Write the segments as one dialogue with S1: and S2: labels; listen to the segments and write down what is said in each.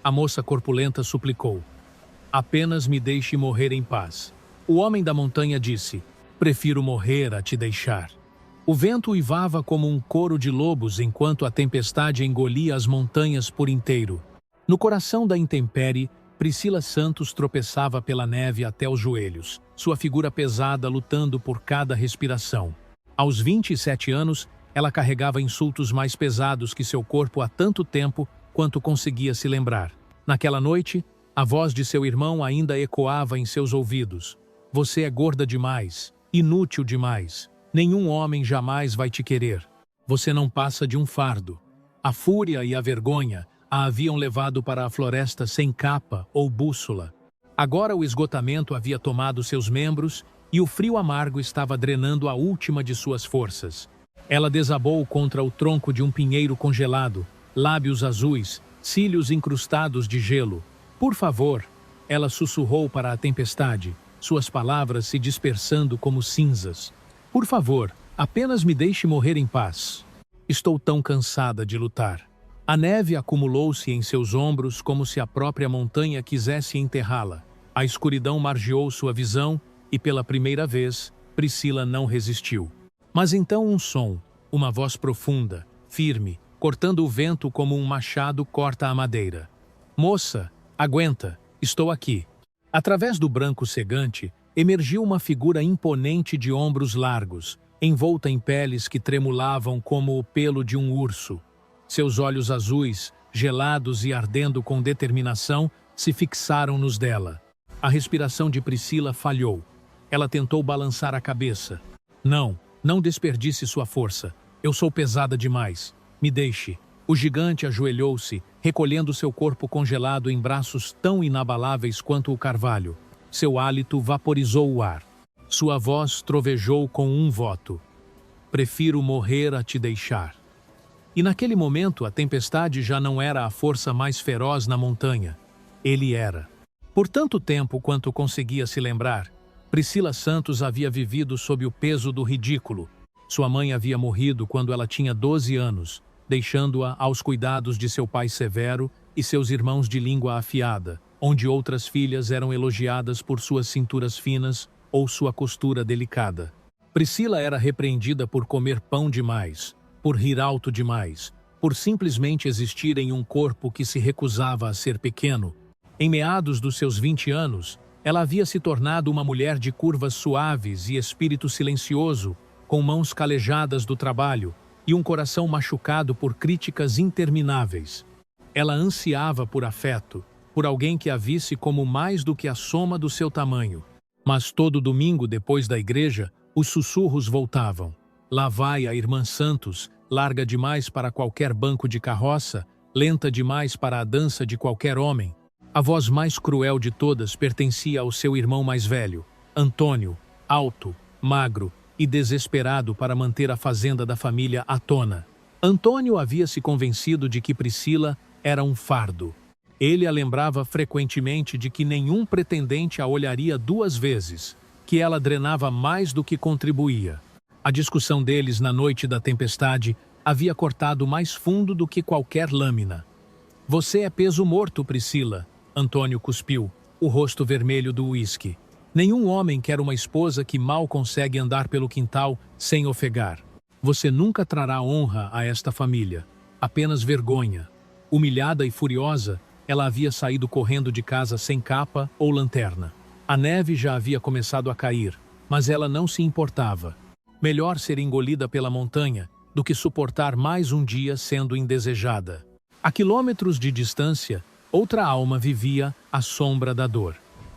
S1: A moça corpulenta suplicou: apenas me deixe morrer em paz. O homem da montanha disse: prefiro morrer a te deixar. O vento uivava como um coro de lobos enquanto a tempestade engolia as montanhas por inteiro. No coração da intempérie, Priscila Santos tropeçava pela neve até os joelhos, sua figura pesada lutando por cada respiração. Aos 27 anos, ela carregava insultos mais pesados que seu corpo há tanto tempo quanto conseguia se lembrar. Naquela noite, a voz de seu irmão ainda ecoava em seus ouvidos. Você é gorda demais, inútil demais. Nenhum homem jamais vai te querer. Você não passa de um fardo. A fúria e a vergonha a haviam levado para a floresta sem capa ou bússola. Agora o esgotamento havia tomado seus membros e o frio amargo estava drenando a última de suas forças. Ela desabou contra o tronco de um pinheiro congelado, lábios azuis, cílios incrustados de gelo. Por favor, ela sussurrou para a tempestade, suas palavras se dispersando como cinzas. Por favor, apenas me deixe morrer em paz. Estou tão cansada de lutar. A neve acumulou-se em seus ombros como se a própria montanha quisesse enterrá-la. A escuridão margeou sua visão e, pela primeira vez, Priscila não resistiu. Mas então um som, uma voz profunda, firme, cortando o vento como um machado corta a madeira. Moça, aguenta, estou aqui. Através do branco cegante, emergiu uma figura imponente de ombros largos, envolta em peles que tremulavam como o pelo de um urso. Seus olhos azuis, gelados e ardendo com determinação, se fixaram nos dela. A respiração de Priscila falhou. Ela tentou balançar a cabeça. Não desperdice sua força. Eu sou pesada demais. Me deixe. O gigante ajoelhou-se, recolhendo seu corpo congelado em braços tão inabaláveis quanto o carvalho. Seu hálito vaporizou o ar. Sua voz trovejou com um voto: prefiro morrer a te deixar. E naquele momento a tempestade já não era a força mais feroz na montanha. Ele era. Por tanto tempo quanto conseguia se lembrar, Priscila Santos havia vivido sob o peso do ridículo. Sua mãe havia morrido quando ela tinha 12 anos, deixando-a aos cuidados de seu pai severo e seus irmãos de língua afiada, onde outras filhas eram elogiadas por suas cinturas finas ou sua costura delicada. Priscila era repreendida por comer pão demais, por rir alto demais, por simplesmente existir em um corpo que se recusava a ser pequeno. Em meados dos seus 20 anos, ela havia se tornado uma mulher de curvas suaves e espírito silencioso, com mãos calejadas do trabalho e um coração machucado por críticas intermináveis. Ela ansiava por afeto, por alguém que a visse como mais do que a soma do seu tamanho. Mas todo domingo, depois da igreja, os sussurros voltavam. Lá vai a irmã Santos, larga demais para qualquer banco de carroça, lenta demais para a dança de qualquer homem. A voz mais cruel de todas pertencia ao seu irmão mais velho, Antônio, alto, magro e desesperado para manter a fazenda da família à tona. Antônio havia se convencido de que Priscila era um fardo. Ele a lembrava frequentemente de que nenhum pretendente a olharia 2 vezes, que ela drenava mais do que contribuía. A discussão deles na noite da tempestade havia cortado mais fundo do que qualquer lâmina. Você é peso morto, Priscila, Antônio cuspiu, o rosto vermelho do uísque. Nenhum homem quer uma esposa que mal consegue andar pelo quintal sem ofegar. Você nunca trará honra a esta família, apenas vergonha. Humilhada e furiosa, ela havia saído correndo de casa sem capa ou lanterna. A neve já havia começado a cair, mas ela não se importava. Melhor ser engolida pela montanha do que suportar mais um dia sendo indesejada. A quilômetros de distância, outra alma vivia à sombra da dor.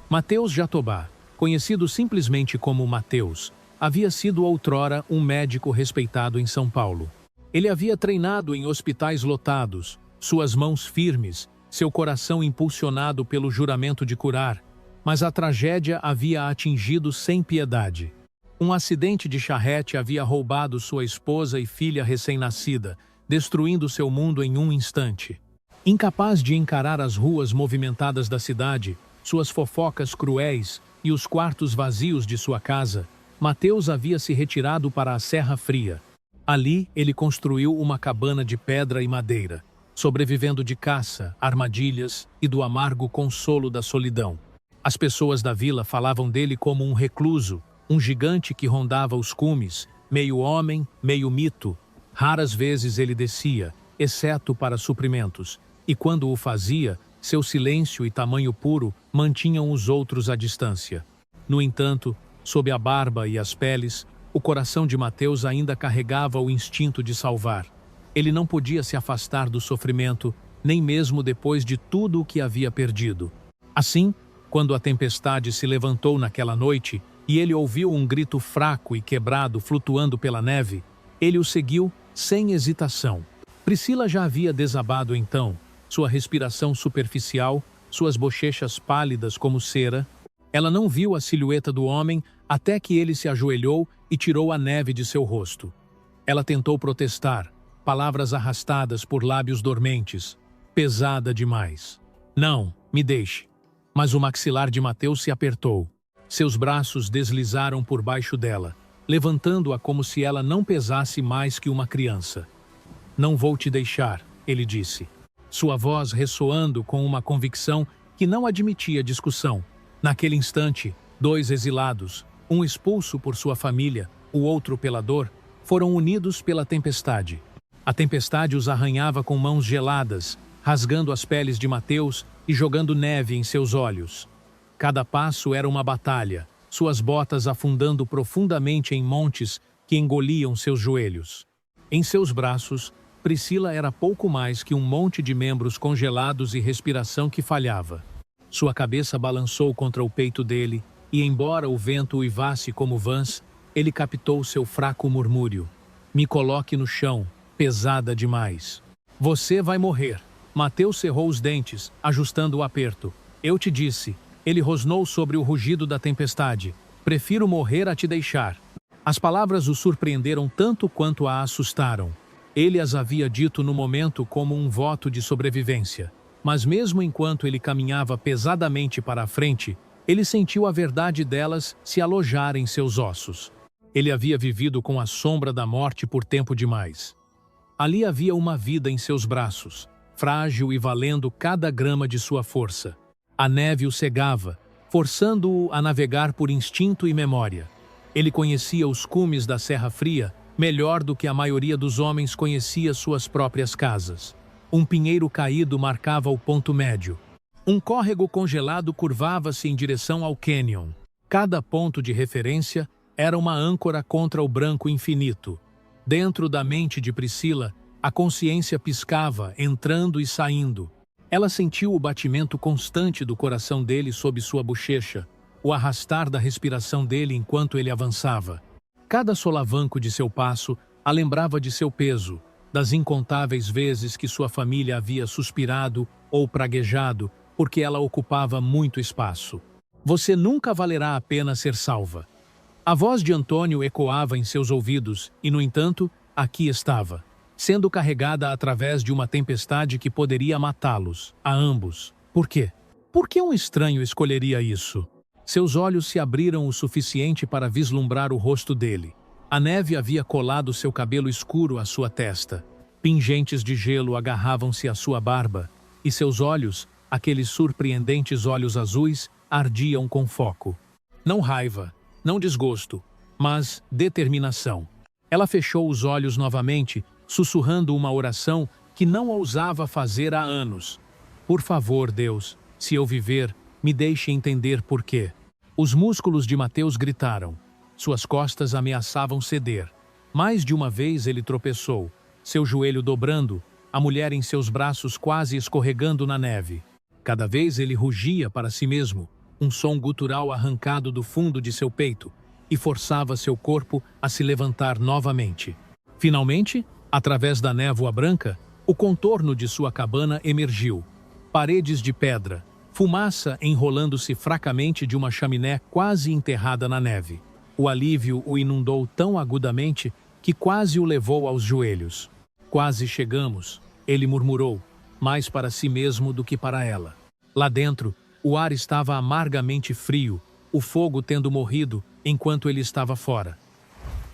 S1: Mateus Jatobá, conhecido simplesmente como Mateus, havia sido outrora um médico respeitado em São Paulo. Ele havia treinado em hospitais lotados, suas mãos firmes, seu coração impulsionado pelo juramento de curar, mas a tragédia havia atingido sem piedade. Um acidente de charrete havia roubado sua esposa e filha recém-nascida, destruindo seu mundo em um instante. Incapaz de encarar as ruas movimentadas da cidade, suas fofocas cruéis e os quartos vazios de sua casa, Mateus havia se retirado para a Serra Fria. Ali, ele construiu uma cabana de pedra e madeira. sobrevivendo de caça, armadilhas e do amargo consolo da solidão. As pessoas da vila falavam dele como um recluso, um gigante que rondava os cumes, meio homem, meio mito. Raras vezes ele descia, exceto para suprimentos, e quando o fazia, seu silêncio e tamanho puro mantinham os outros à distância. No entanto, sob a barba e as peles, o coração de Mateus ainda carregava o instinto de salvar. Ele não podia se afastar do sofrimento, nem mesmo depois de tudo o que havia perdido. Assim, quando a tempestade se levantou naquela noite e ele ouviu um grito fraco e quebrado flutuando pela neve, ele o seguiu sem hesitação. Priscila já havia desabado então, sua respiração superficial, suas bochechas pálidas como cera. Ela não viu a silhueta do homem até que ele se ajoelhou e tirou a neve de seu rosto. Ela tentou protestar, palavras arrastadas por lábios dormentes. Pesada demais. Não, me deixe. Mas o maxilar de Mateus se apertou. Seus braços deslizaram por baixo dela, levantando-a como se ela não pesasse mais que uma criança. Não vou te deixar, ele disse. Sua voz ressoando com uma convicção que não admitia discussão. Naquele instante, dois exilados, um expulso por sua família, o outro pela dor, foram unidos pela tempestade. A tempestade os arranhava com mãos geladas, rasgando as peles de Mateus e jogando neve em seus olhos. Cada passo era uma batalha, suas botas afundando profundamente em montes que engoliam seus joelhos. Em seus braços, Priscila era pouco mais que um monte de membros congelados e respiração que falhava. Sua cabeça balançou contra o peito dele e, embora o vento uivasse como vãs, ele captou seu fraco murmúrio. Me coloque no chão, pesada demais. Você vai morrer. Mateus cerrou os dentes, ajustando o aperto. Eu te disse. Ele rosnou sobre o rugido da tempestade. Prefiro morrer a te deixar. As palavras o surpreenderam tanto quanto a assustaram. Ele as havia dito no momento como um voto de sobrevivência. Mas mesmo enquanto ele caminhava pesadamente para a frente, ele sentiu a verdade delas se alojar em seus ossos. Ele havia vivido com a sombra da morte por tempo demais. Ali havia uma vida em seus braços, frágil e valendo cada grama de sua força. A neve o cegava, forçando-o a navegar por instinto e memória. Ele conhecia os cumes da Serra Fria melhor do que a maioria dos homens conhecia suas próprias casas. Um pinheiro caído marcava o ponto médio. Um córrego congelado curvava-se em direção ao cânion. Cada ponto de referência era uma âncora contra o branco infinito. Dentro da mente de Priscila, a consciência piscava, entrando e saindo. Ela sentiu o batimento constante do coração dele sob sua bochecha, o arrastar da respiração dele enquanto ele avançava. Cada solavanco de seu passo a lembrava de seu peso, das incontáveis vezes que sua família havia suspirado ou praguejado porque ela ocupava muito espaço. Você nunca valerá a pena ser salva. A voz de Antônio ecoava em seus ouvidos e, no entanto, aqui estava, sendo carregada através de uma tempestade que poderia matá-los, a ambos. Por quê? Por que um estranho escolheria isso? Seus olhos se abriram o suficiente para vislumbrar o rosto dele. A neve havia colado seu cabelo escuro à sua testa. Pingentes de gelo agarravam-se à sua barba, e seus olhos, aqueles surpreendentes olhos azuis, ardiam com foco. Não raiva, não desgosto, mas determinação. Ela fechou os olhos novamente, sussurrando uma oração que não ousava fazer há anos. Por favor, Deus, se eu viver, me deixe entender por quê. Os músculos de Mateus gritaram. Suas costas ameaçavam ceder. Mais de uma vez ele tropeçou, seu joelho dobrando, a mulher em seus braços quase escorregando na neve. Cada vez ele rugia para si mesmo, um som gutural arrancado do fundo de seu peito, e forçava seu corpo a se levantar novamente. Finalmente, através da névoa branca, o contorno de sua cabana emergiu. Paredes de pedra, fumaça enrolando-se fracamente de uma chaminé quase enterrada na neve. O alívio o inundou tão agudamente que quase o levou aos joelhos. Quase chegamos, ele murmurou, mais para si mesmo do que para ela. Lá dentro, o ar estava amargamente frio, o fogo tendo morrido enquanto ele estava fora.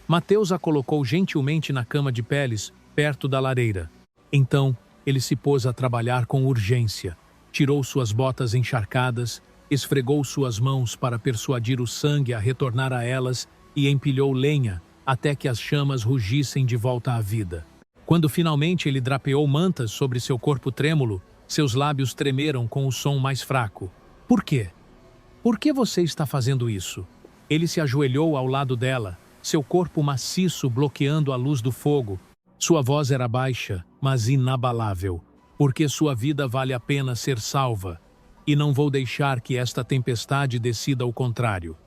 S1: Mateus a colocou gentilmente na cama de peles, perto da lareira. Então, ele se pôs a trabalhar com urgência. Tirou suas botas encharcadas, esfregou suas mãos para persuadir o sangue a retornar a elas e empilhou lenha até que as chamas rugissem de volta à vida. Quando finalmente ele drapeou mantas sobre seu corpo trêmulo, seus lábios tremeram com o som mais fraco. Por quê? Por que você está fazendo isso? Ele se ajoelhou ao lado dela, seu corpo maciço bloqueando a luz do fogo. Sua voz era baixa, mas inabalável. Porque sua vida vale a pena ser salva. E não vou deixar que esta tempestade decida o contrário.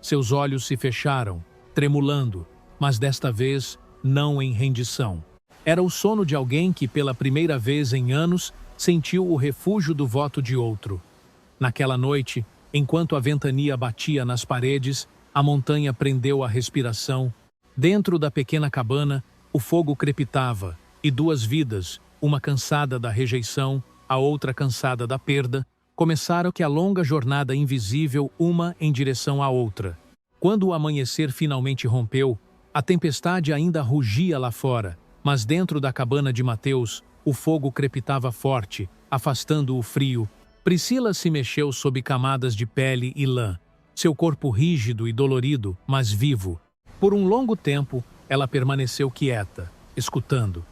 S1: Seus olhos se fecharam, tremulando, mas desta vez não em rendição. Era o sono de alguém que, pela primeira vez em anos, sentiu o refúgio do voto de outro. Naquela noite, enquanto a ventania batia nas paredes, a montanha prendeu a respiração. Dentro da pequena cabana, o fogo crepitava, e duas vidas, uma cansada da rejeição, a outra cansada da perda, começaram a longa jornada invisível uma em direção à outra. Quando o amanhecer finalmente rompeu, a tempestade ainda rugia lá fora, mas dentro da cabana de Mateus, o fogo crepitava forte, afastando o frio. Priscila se mexeu sob camadas de pele e lã, seu corpo rígido e dolorido, mas vivo. Por um longo tempo, ela permaneceu quieta, escutando.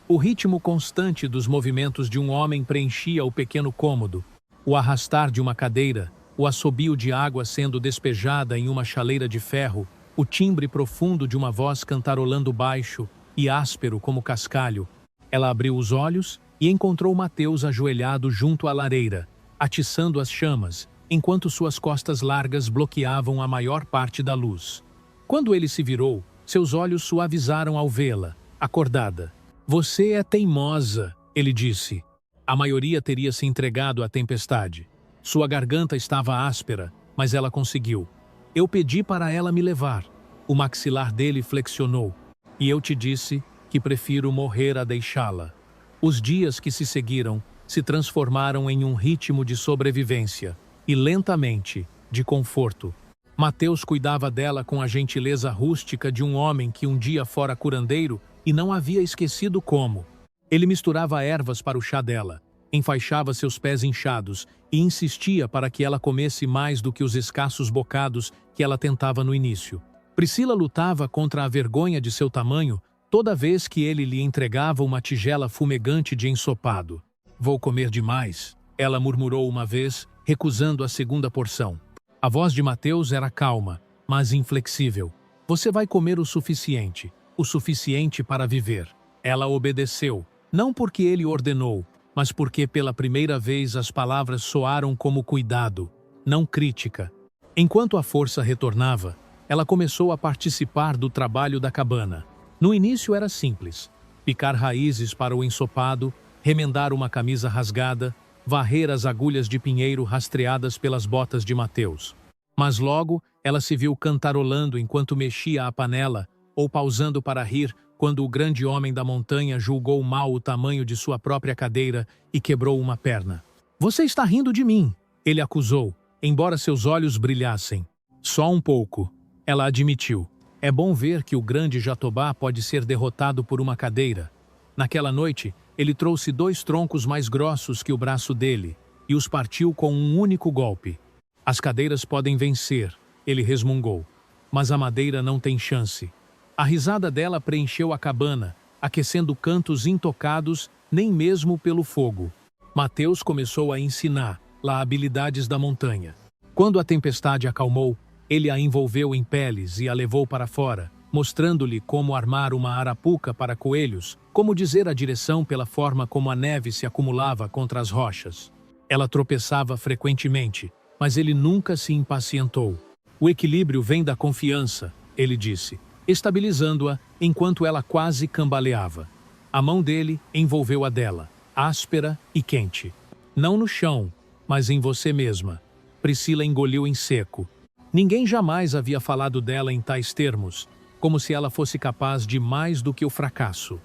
S1: O ritmo constante dos movimentos de um homem preenchia o pequeno cômodo. O arrastar de uma cadeira, o assobio de água sendo despejada em uma chaleira de ferro, o timbre profundo de uma voz cantarolando baixo e áspero como cascalho. Ela abriu os olhos e encontrou Mateus ajoelhado junto à lareira, atiçando as chamas, enquanto suas costas largas bloqueavam a maior parte da luz. Quando ele se virou, seus olhos suavizaram ao vê-la, acordada. "Você é teimosa", ele disse. A maioria teria se entregado à tempestade. Sua garganta estava áspera, mas ela conseguiu. "Eu pedi para ela me levar." O maxilar dele flexionou. "E eu te disse que prefiro morrer a deixá-la." Os dias que se seguiram se transformaram em um ritmo de sobrevivência e, lentamente, de conforto. Mateus cuidava dela com a gentileza rústica de um homem que um dia fora curandeiro e não havia esquecido como. Ele misturava ervas para o chá dela, enfaixava seus pés inchados e insistia para que ela comesse mais do que os escassos bocados que ela tentava no início. Priscila lutava contra a vergonha de seu tamanho toda vez que ele lhe entregava uma tigela fumegante de ensopado. "Vou comer demais", ela murmurou uma vez, recusando a segunda porção. A voz de Mateus era calma, mas inflexível. "Você vai comer o suficiente para viver." Ela obedeceu, não porque ele ordenou, mas porque pela primeira vez as palavras soaram como cuidado, não crítica. Enquanto a força retornava, ela começou a participar do trabalho da cabana. No início era simples: picar raízes para o ensopado, remendar uma camisa rasgada, varrer as agulhas de pinheiro rastreadas pelas botas de Mateus. Mas logo ela se viu cantarolando enquanto mexia a panela, ou pausando para rir quando o grande homem da montanha julgou mal o tamanho de sua própria cadeira e quebrou uma perna. "Você está rindo de mim", ele acusou, embora seus olhos brilhassem. "Só um pouco", ela admitiu. "É bom ver que o grande Jatobá pode ser derrotado por uma cadeira." Naquela noite, ele trouxe 2 troncos mais grossos que o braço dele e os partiu com um único golpe. "As cadeiras podem vencer", ele resmungou, "mas a madeira não tem chance." A risada dela preencheu a cabana, aquecendo cantos intocados nem mesmo pelo fogo. Mateus começou a ensinar-lhe habilidades da montanha. Quando a tempestade acalmou, ele a envolveu em peles e a levou para fora, mostrando-lhe como armar uma arapuca para coelhos, como dizer a direção pela forma como a neve se acumulava contra as rochas. Ela tropeçava frequentemente, mas ele nunca se impacientou. "O equilíbrio vem da confiança", ele disse, estabilizando-a enquanto ela quase cambaleava. A mão dele envolveu a dela, áspera e quente. "Não no chão, mas em você mesma." Priscila engoliu em seco. Ninguém jamais havia falado dela em tais termos, como se ela fosse capaz de mais do que o fracasso.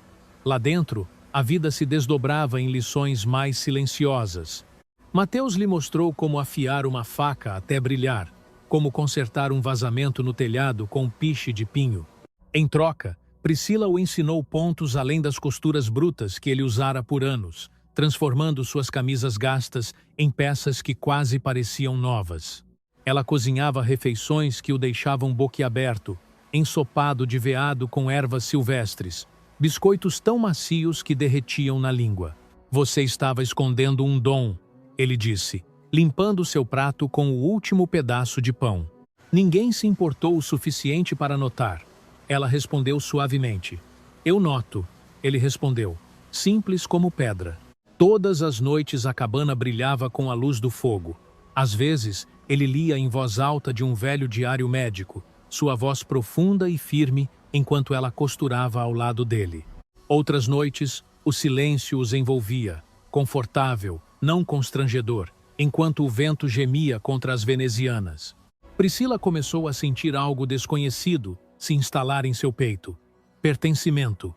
S1: Lá dentro, a vida se desdobrava em lições mais silenciosas. Mateus lhe mostrou como afiar uma faca até brilhar, como consertar um vazamento no telhado com um piche de pinho. Em troca, Priscila o ensinou pontos além das costuras brutas que ele usara por anos, transformando suas camisas gastas em peças que quase pareciam novas. Ela cozinhava refeições que o deixavam boquiaberto, ensopado de veado com ervas silvestres, biscoitos tão macios que derretiam na língua. Você estava escondendo um dom, ele disse, limpando seu prato com o último pedaço de pão. Ninguém se importou o suficiente para notar. Ela respondeu suavemente. Eu noto, ele respondeu, simples como pedra. Todas as noites a cabana brilhava com a luz do fogo. Às vezes, ele lia em voz alta de um velho diário médico, sua voz profunda e firme enquanto ela costurava ao lado dele. Outras noites, o silêncio os envolvia, confortável, não constrangedor, enquanto o vento gemia contra as venezianas. Priscila começou a sentir algo desconhecido se instalar em seu peito. Pertencimento.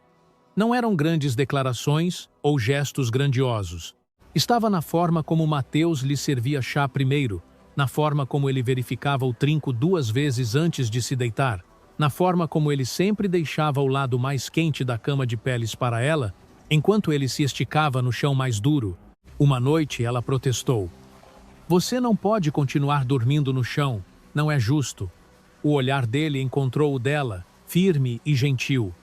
S1: Não eram grandes declarações ou gestos grandiosos. Estava na forma como Mateus lhe servia chá primeiro, na forma como ele verificava o trinco 2 vezes antes de se deitar, na forma como ele sempre deixava o lado mais quente da cama de peles para ela, enquanto ele se esticava no chão mais duro. Uma noite ela protestou. Você não pode continuar dormindo no chão, não é justo. O olhar dele encontrou o dela, firme e gentil.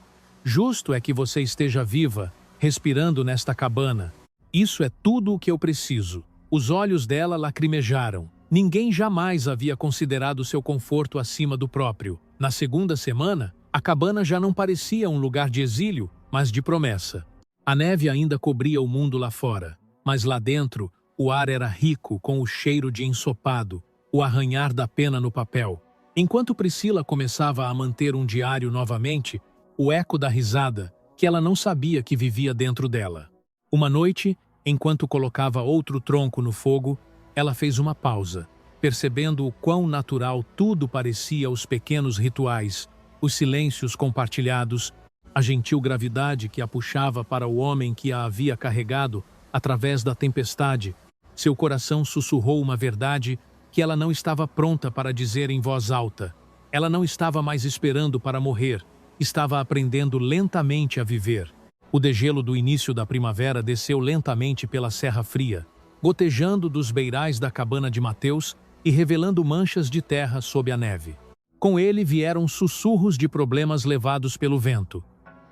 S1: Justo é que você esteja viva, respirando nesta cabana. Isso é tudo o que eu preciso. Os olhos dela lacrimejaram. Ninguém jamais havia considerado seu conforto acima do próprio. Na segunda semana, a cabana já não parecia um lugar de exílio, mas de promessa. A neve ainda cobria o mundo lá fora, mas lá dentro, o ar era rico com o cheiro de ensopado, o arranhar da pena no papel. Enquanto Priscila começava a manter um diário novamente, o eco da risada, que ela não sabia que vivia dentro dela. Uma noite, enquanto colocava outro tronco no fogo, ela fez uma pausa, percebendo o quão natural tudo parecia os pequenos rituais, os silêncios compartilhados, a gentil gravidade que a puxava para o homem que a havia carregado através da tempestade. Seu coração sussurrou uma verdade que ela não estava pronta para dizer em voz alta. Ela não estava mais esperando para morrer, estava aprendendo lentamente a viver. O degelo do início da primavera desceu lentamente pela Serra Fria, gotejando dos beirais da cabana de Mateus e revelando manchas de terra sob a neve. Com ele vieram sussurros de problemas levados pelo vento.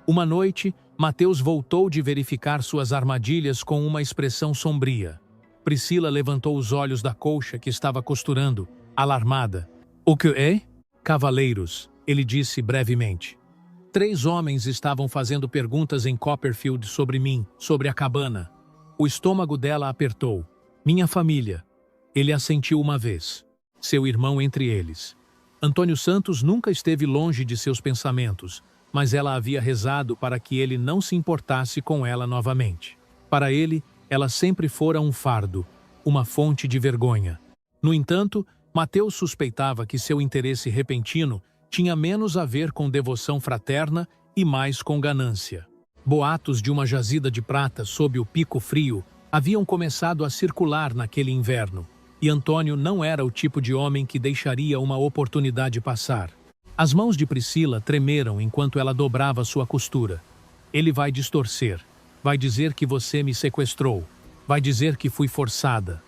S1: Uma noite, Mateus voltou de verificar suas armadilhas com uma expressão sombria. Priscila levantou os olhos da colcha que estava costurando, alarmada. O que é? Cavaleiros, ele disse brevemente. 3 homens estavam fazendo perguntas em Copperfield sobre mim, sobre a cabana. O estômago dela apertou. Minha família. Ele assentiu uma vez. Seu irmão entre eles. Antônio Santos nunca esteve longe de seus pensamentos, mas ela havia rezado para que ele não se importasse com ela novamente. Para ele, ela sempre fora um fardo, uma fonte de vergonha. No entanto, Mateus suspeitava que seu interesse repentino tinha menos a ver com devoção fraterna e mais com ganância. Boatos de uma jazida de prata sob o Pico Frio haviam começado a circular naquele inverno, e Antônio não era o tipo de homem que deixaria uma oportunidade passar. As mãos de Priscila tremeram enquanto ela dobrava sua costura. Ele vai distorcer. Vai dizer que você me sequestrou. Vai dizer que fui forçada.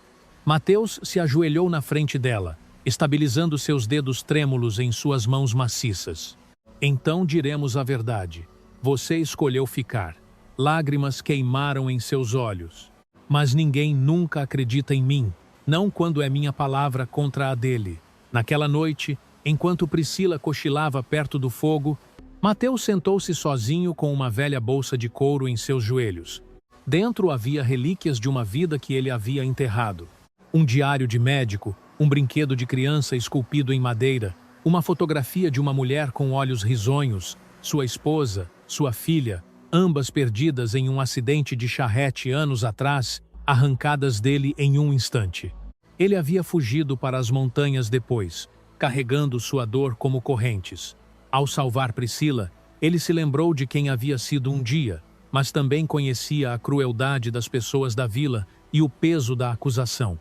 S1: Mateus se ajoelhou na frente dela, estabilizando seus dedos trêmulos em suas mãos maciças. Então diremos a verdade. Você escolheu ficar. Lágrimas queimaram em seus olhos. Mas ninguém nunca acredita em mim, não quando é minha palavra contra a dele. Naquela noite, enquanto Priscila cochilava perto do fogo, Mateus sentou-se sozinho com uma velha bolsa de couro em seus joelhos. Dentro havia relíquias de uma vida que ele havia enterrado. Um diário de médico, um brinquedo de criança esculpido em madeira, uma fotografia de uma mulher com olhos risonhos, sua esposa, sua filha, ambas perdidas em um acidente de charrete anos atrás, arrancadas dele em um instante. Ele havia fugido para as montanhas depois, carregando sua dor como correntes. Ao salvar Priscila, ele se lembrou de quem havia sido um dia, mas também conhecia a crueldade das pessoas da vila e o peso da acusação.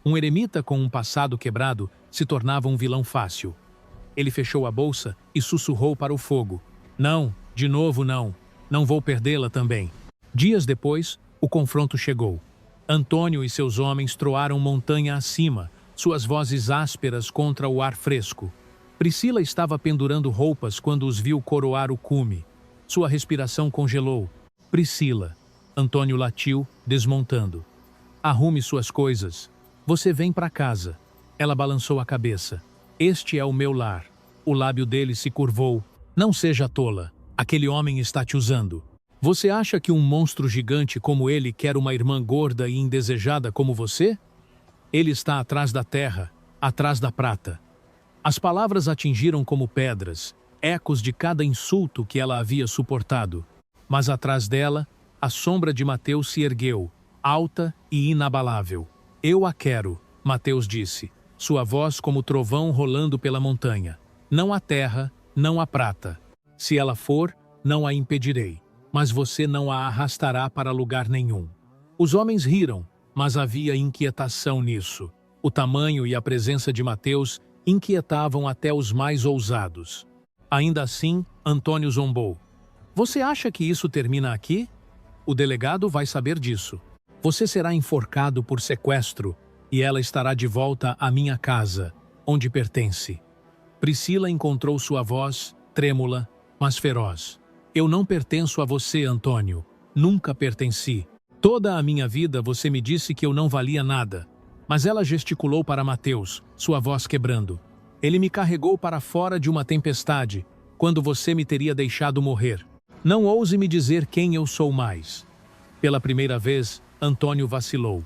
S1: Um eremita com um passado quebrado se tornava um vilão fácil. Ele fechou a bolsa e sussurrou para o fogo. Não, De novo não. Não vou perdê-la também. Dias depois, o confronto chegou. Antônio e seus homens troaram montanha acima, suas vozes ásperas contra o ar fresco. Priscila estava pendurando roupas quando os viu coroar o cume. Sua respiração congelou. Priscila. Antônio latiu, desmontando. Arrume suas coisas. Você vem para casa. Ela balançou a cabeça. Este é o meu lar. O lábio dele se curvou. Não seja tola. Aquele homem está te usando. Você acha que um monstro gigante como ele quer uma irmã gorda e indesejada como você? Ele está atrás da terra, atrás da prata. As palavras atingiram como pedras, ecos de cada insulto que ela havia suportado. Mas atrás dela, a sombra de Mateus se ergueu, alta e inabalável. Eu a quero, Mateus disse, sua voz como trovão rolando pela montanha. Não a terra, não a prata. Se ela for, não a impedirei, mas você não a arrastará para lugar nenhum. Os homens riram, mas havia inquietação nisso. O tamanho e a presença de Mateus inquietavam até os mais ousados. Ainda assim, Antônio zombou. Você acha que isso termina aqui? O delegado vai saber disso. Você será enforcado por sequestro e ela estará de volta à minha casa, onde pertence. Priscila encontrou sua voz, trêmula, mas feroz. Eu não pertenço a você, Antônio. Nunca pertenci. Toda a minha vida você me disse que eu não valia nada. Mas ela gesticulou para Mateus, sua voz quebrando. Ele me carregou para fora de uma tempestade, quando você me teria deixado morrer. Não ouse me dizer quem eu sou mais. Pela primeira vez, Antônio vacilou.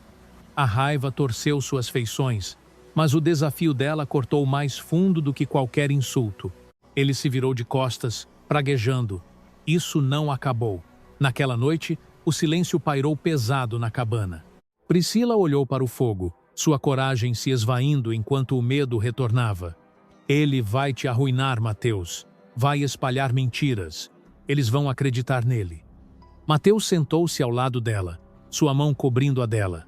S1: A raiva torceu suas feições, mas o desafio dela cortou mais fundo do que qualquer insulto. Ele se virou de costas, praguejando. Isso não acabou. Naquela noite, o silêncio pairou pesado na cabana. Priscila olhou para o fogo, sua coragem se esvaindo enquanto o medo retornava. Ele vai te arruinar, Mateus. Vai espalhar mentiras. Eles vão acreditar nele. Mateus sentou-se ao lado dela, sua mão cobrindo a dela.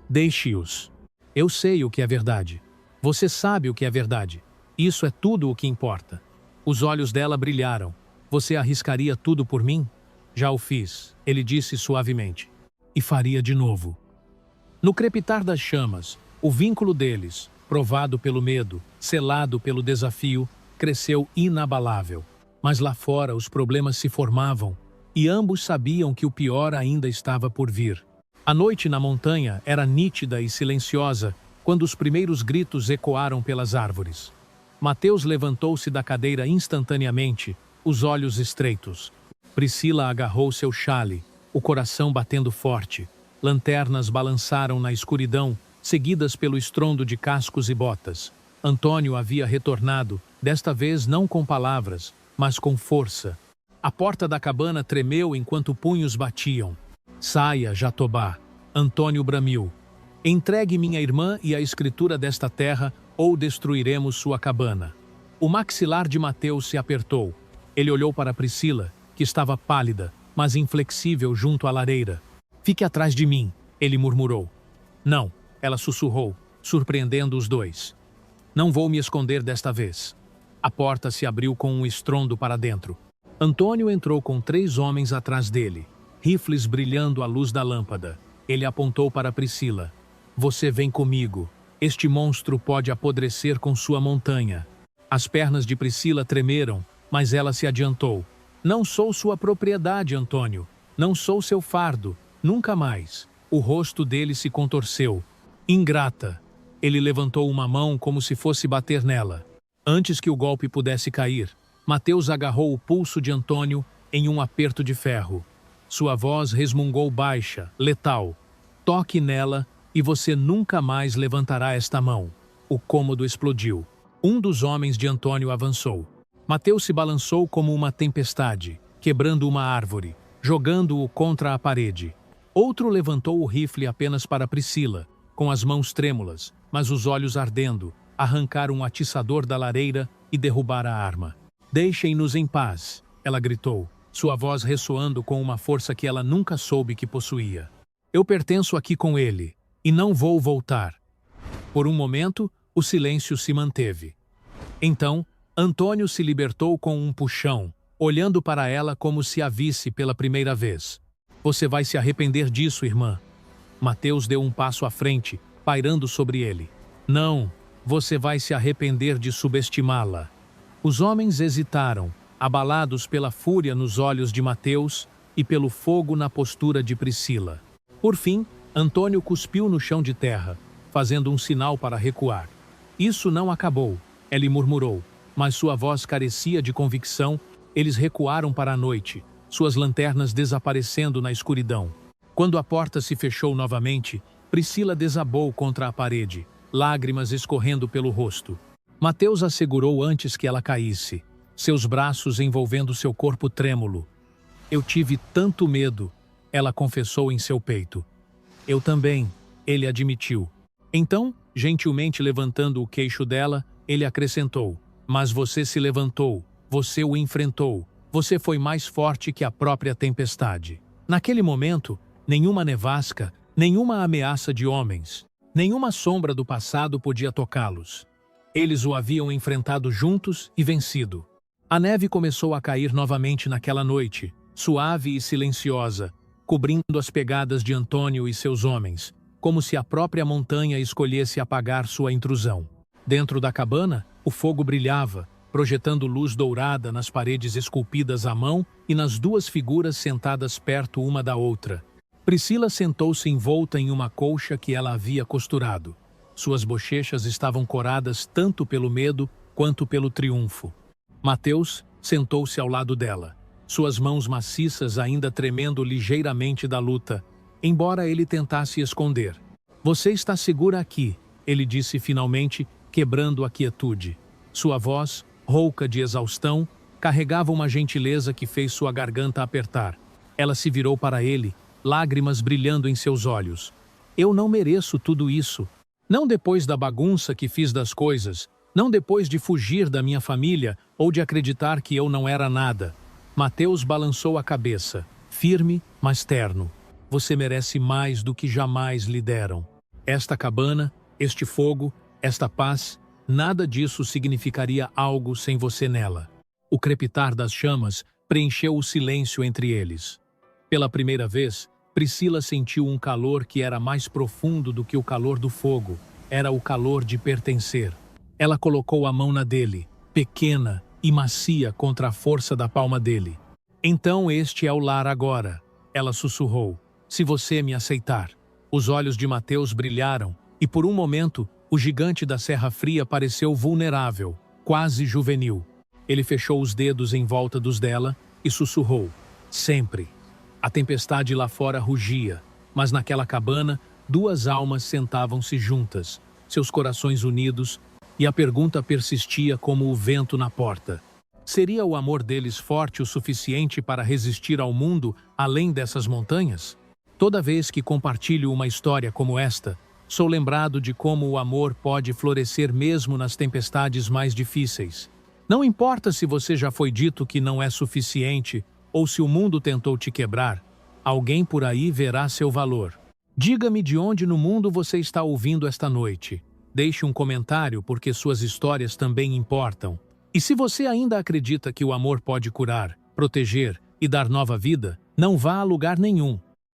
S1: Deixe-os. Eu sei o que é verdade. Você sabe o que é verdade. Isso é tudo o que importa. Os olhos dela brilharam. Você arriscaria tudo por mim? Já o fiz, ele disse suavemente. E faria de novo. No crepitar das chamas, o vínculo deles, provado pelo medo, selado pelo desafio, cresceu inabalável. Mas lá fora os problemas se formavam, e ambos sabiam que o pior ainda estava por vir. A noite na montanha era nítida e silenciosa quando os primeiros gritos ecoaram pelas árvores. Mateus levantou-se da cadeira instantaneamente, os olhos estreitos. Priscila agarrou seu chale, o coração batendo forte. Lanternas balançaram na escuridão, seguidas pelo estrondo de cascos e botas. Antônio havia retornado, desta vez não com palavras, mas com força. A porta da cabana tremeu enquanto punhos batiam. Saia, Jatobá. Antônio bramiu. Entregue minha irmã e a escritura desta terra, ou destruiremos sua cabana. O maxilar de Mateus se apertou. Ele olhou para Priscila, que estava pálida, mas inflexível junto à lareira. Fique atrás de mim, ele murmurou. Não, ela sussurrou, surpreendendo os dois. Não vou me esconder desta vez. A porta se abriu com um estrondo para dentro. Antônio entrou com 3 homens atrás dele, rifles brilhando à luz da lâmpada. Ele apontou para Priscila. Você vem comigo. Este monstro pode apodrecer com sua montanha. As pernas de Priscila tremeram, mas ela se adiantou. Não sou sua propriedade, Antônio. Não sou seu fardo. Nunca mais. O rosto dele se contorceu. Ingrata. Ele levantou uma mão como se fosse bater nela. Antes que o golpe pudesse cair, Mateus agarrou o pulso de Antônio em um aperto de ferro. Sua voz resmungou baixa, letal. Toque nela e você nunca mais levantará esta mão. O cômodo explodiu. Um dos homens de Antônio avançou. Mateus se balançou como uma tempestade, quebrando uma árvore, jogando-o contra a parede. Outro levantou o rifle apenas para Priscila, com as mãos trêmulas, mas os olhos ardendo, arrancar um atiçador da lareira e derrubar a arma. Deixem-nos em paz, ela gritou, sua voz ressoando com uma força que ela nunca soube que possuía. Eu pertenço aqui com ele, e não vou voltar. Por um momento, o silêncio se manteve. Então, Antônio se libertou com um puxão, olhando para ela como se a visse pela primeira vez. Você vai se arrepender disso, irmã. Mateus deu um passo à frente, pairando sobre ele. Não, você vai se arrepender de subestimá-la. Os homens hesitaram, abalados pela fúria nos olhos de Mateus e pelo fogo na postura de Priscila. Por fim, Antônio cuspiu no chão de terra, fazendo um sinal para recuar. Isso não acabou, ele murmurou, mas sua voz carecia de convicção. Eles recuaram para a noite, suas lanternas desaparecendo na escuridão. Quando a porta se fechou novamente, Priscila desabou contra a parede, lágrimas escorrendo pelo rosto. Mateus a segurou antes que ela caísse, seus braços envolvendo seu corpo trêmulo. Eu tive tanto medo, ela confessou em seu peito. Eu também, ele admitiu. Então, gentilmente levantando o queixo dela, ele acrescentou: mas você se levantou, você o enfrentou, você foi mais forte que a própria tempestade. Naquele momento, nenhuma nevasca, nenhuma ameaça de homens, nenhuma sombra do passado podia tocá-los. Eles o haviam enfrentado juntos e vencido. A neve começou a cair novamente naquela noite, suave e silenciosa, cobrindo as pegadas de Antônio e seus homens, como se a própria montanha escolhesse apagar sua intrusão. Dentro da cabana, o fogo brilhava, projetando luz dourada nas paredes esculpidas à mão e nas duas figuras sentadas perto uma da outra. Priscila sentou-se envolta em uma colcha que ela havia costurado. Suas bochechas estavam coradas tanto pelo medo quanto pelo triunfo. Mateus sentou-se ao lado dela, suas mãos maciças ainda tremendo ligeiramente da luta, embora ele tentasse esconder. Você está segura aqui, ele disse finalmente, quebrando a quietude. Sua voz, rouca de exaustão, carregava uma gentileza que fez sua garganta apertar. Ela se virou para ele, lágrimas brilhando em seus olhos. Eu não mereço tudo isso. Não depois da bagunça que fiz das coisas, não depois de fugir da minha família ou de acreditar que eu não era nada. Mateus balançou a cabeça, firme, mas terno. Você merece mais do que jamais lhe deram. Esta cabana, este fogo, esta paz, nada disso significaria algo sem você nela. O crepitar das chamas preencheu o silêncio entre eles. Pela primeira vez, Priscila sentiu um calor que era mais profundo do que o calor do fogo. Era o calor de pertencer. Ela colocou a mão na dele, pequena e macia contra a força da palma dele. Então este é o lar agora, ela sussurrou, se você me aceitar. Os olhos de Mateus brilharam e por um momento o gigante da Serra Fria pareceu vulnerável, quase juvenil. Ele fechou os dedos em volta dos dela e sussurrou, sempre. A tempestade lá fora rugia, mas naquela cabana, duas almas sentavam-se juntas, seus corações unidos, e a pergunta persistia como o vento na porta. Seria o amor deles forte o suficiente para resistir ao mundo além dessas montanhas? Toda vez que compartilho uma história como esta, sou lembrado de como o amor pode florescer mesmo nas tempestades mais difíceis. Não importa se você já foi dito que não é suficiente ou se o mundo tentou te quebrar, alguém por aí verá seu valor. Diga-me de onde no mundo você está ouvindo esta noite. Deixe um comentário porque suas histórias também importam. E se você ainda acredita que o amor pode curar, proteger e dar nova vida, não vá a lugar nenhum.